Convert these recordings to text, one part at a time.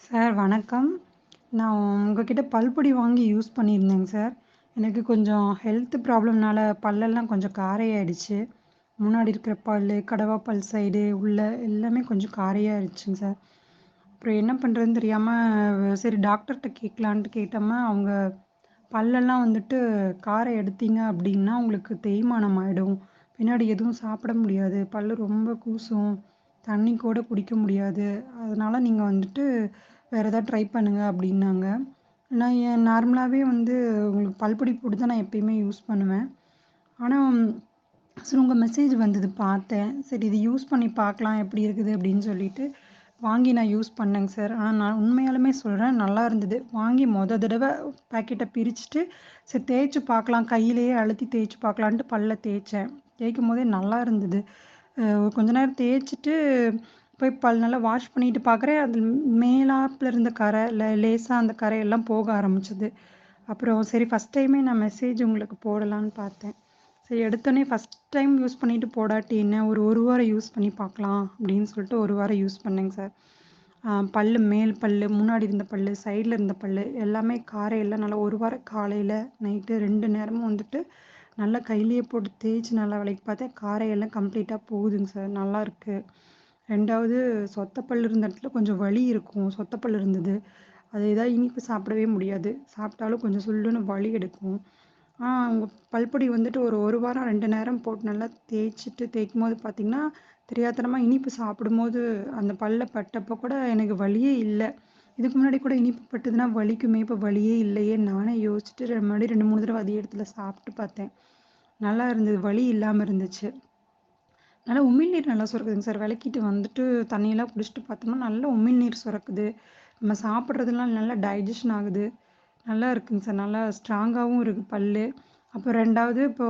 Sir வணக்கம். நான் உங்ககிட்ட பல்பொடி வாங்கி யூஸ் பண்ணியிருந்தேங்க சார். எனக்கு கொஞ்சம் ஹெல்த் ப்ராப்ளம்னால பல்லெல்லாம் கொஞ்சம் காரையாயிடுச்சு. முன்னாடி இருக்கிற பல்லு, கடவா பல் சைடு உள்ள எல்லாமே கொஞ்சம் காரையாயிருச்சுங்க சார். அப்புறம் என்ன பண்ணுறதுன்னு தெரியாம சரி டாக்டர்ட்ட கேட்கலான்ட்டு கேட்டோமா, அவங்க பல்லெல்லாம் வந்துட்டு காரம் எடுத்தீங்க அப்படின்னா உங்களுக்கு தேய்மானம் ஆயிடும். பின்னாடி எதுவும் சாப்பிட முடியாது. பல்லு ரொம்ப கூசும். தண்ணி கூட குடிக்க முடியாது. அதனால நீங்க வந்துட்டு வேற ஏதாவது ட்ரை பண்ணுங்க அப்படின்னாங்க. நான் நார்மலாவே வந்து உங்களுக்கு பல்பொடி போட்டு தான் நான் எப்பயுமே யூஸ் பண்ணுவேன். ஆனா சரி உங்க மெசேஜ் வந்தது பார்த்தேன். சரி இது யூஸ் பண்ணி பார்க்கலாம் எப்படி இருக்குது அப்படின்னு சொல்லிட்டு வாங்கி நான் யூஸ் பண்ணேங்க சார். ஆனா நான் உண்மையாலுமே சொல்றேன் நல்லா இருந்தது. வாங்கி தடவ பாக்கெட்ட பிரிச்சுட்டு, சரி தேய்ச்சு பார்க்கலாம். கையிலேயே அழுத்தி தேய்ச்சு பார்க்கலான்ட்டு பல்ல தேய்ச்சேன். தேய்க்கும்போதே நல்லா இருந்தது. கொஞ்ச நேரம் தேய்ச்சுட்டு போய் நல்லா வாஷ் பண்ணிட்டு பார்க்குறேன், அது மேலாப்புல இருந்த கரை, லேசா அந்த கரையெல்லாம் போக ஆரம்பிச்சது. அப்புறம் சரி ஃபர்ஸ்ட் டைமே நான் மெசேஜ் உங்களுக்கு போடலான்னு பார்த்தேன். சரி எடுத்தோனே ஃபர்ஸ்ட் டைம் யூஸ் பண்ணிட்டு போடாட்டி என்ன, ஒரு 1 வாரம் யூஸ் பண்ணி பார்க்கலாம் அப்படின்னு சொல்லிட்டு 1 வாரம் யூஸ் பண்ணேங்க சார். பல்லு மேல் பல்லு, முன்னாடி இருந்த பல்லு, சைடுல இருந்த பல்லு எல்லாமே காரையெல்லாம் நல்லா 1 வாரம் காலையில, நைட்டு 2 நேரமும் வந்துட்டு நல்லா கையிலேயே போட்டு தேய்ச்சு நல்லா வெளக்கி பார்த்தேன். காரையெல்லாம் கம்ப்ளீட்டா போகுதுங்க சார். நல்லாருக்கு. 2வது சொத்த பல் இருந்த இடத்துல கொஞ்சம் வலி இருக்கும். சொத்த பல் இருந்தது. அது ஏதாவது இனிப்பு சாப்பிடவே முடியாது. சாப்பிட்டாலும் கொஞ்சம் சுள்ளுன்னு வலி எடுக்கும். உங்க பல்பொடி வந்துட்டு ஒரு 1 வாரம் 2 நேரம் போட்டு நல்லா தேய்ச்சுட்டு தேய்க்கும்போது பார்த்தீங்கன்னா, தெரியாத்தனமா இனிப்பு சாப்பிடும்போது அந்த பல்ல பட்டப்போ கூட எனக்கு வலியே இல்ல. இதுக்கு முன்னாடி கூட இனிப்பு பட்டுதுன்னா வலிக்குமே, இப்ப வலியே இல்லையேன்னு நானே யோசிச்சுட்டு மறுபடியும் 2, 3 தடவ அதே இடத்துல சாப்பிட்டு பார்த்தேன். நல்லா இருந்தது. வலி இல்லாம இருந்துச்சு. நல்லா உமிழ்நீர் நல்லா சுரக்குதுங்க சார். வெளக்கிட்டு வந்துட்டு தண்ணியெல்லாம் குடிச்சுட்டு பார்த்தோம்னா, நல்லா உமிழ்நீர் சுரக்குது. நம்ம சாப்பிடுறதெல்லாம் நல்லா டைஜஷன் ஆகுது. நல்லா இருக்குங்க சார். நல்லா ஸ்ட்ராங்காவும் இருக்கு பல்லு. அப்புறம் 2வது இப்போ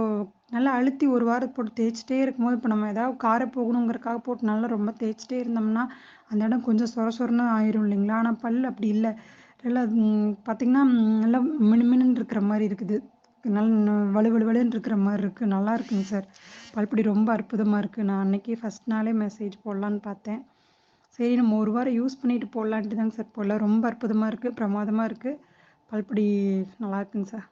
நல்லா அழுத்தி 1 வாரம் போட்டு தேய்ச்சுட்டே இருக்கும்போது, இப்போ நம்ம ஏதாவது கார போகணுங்கிறதுக்காக போட்டு நல்லா ரொம்ப தேய்ச்சுட்டே இருந்தோம்னா, அந்த இடம் கொஞ்சம் சொர சொரன்னு ஆயிரும் இல்லைங்களா? ஆனா பல்லு அப்படி இல்ல. நல்லா பார்த்தீங்கன்னா, நல்லா மினுமினுன்னு இருக்கிற மாரி இருக்குது. நல்ல வழுவழுவழுன்னு இருக்கிற மாரி இருக்கு. நல்லா இருக்குங்க சார். பல்பொடி ரொம்ப அற்புதமா இருக்கு. நான் அன்னைக்கே ஃபர்ஸ்ட் நாளே மெசேஜ் போடலான்னு பார்த்தேன். சரி நம்ம 1 வாரம் யூஸ் பண்ணிட்டு போடலான்ட்டு தாங்க சார் போடல. ரொம்ப அற்புதமா இருக்கு. பிரமாதமா இருக்கு. பல்பொடி நல்லா இருக்குங்க சார்.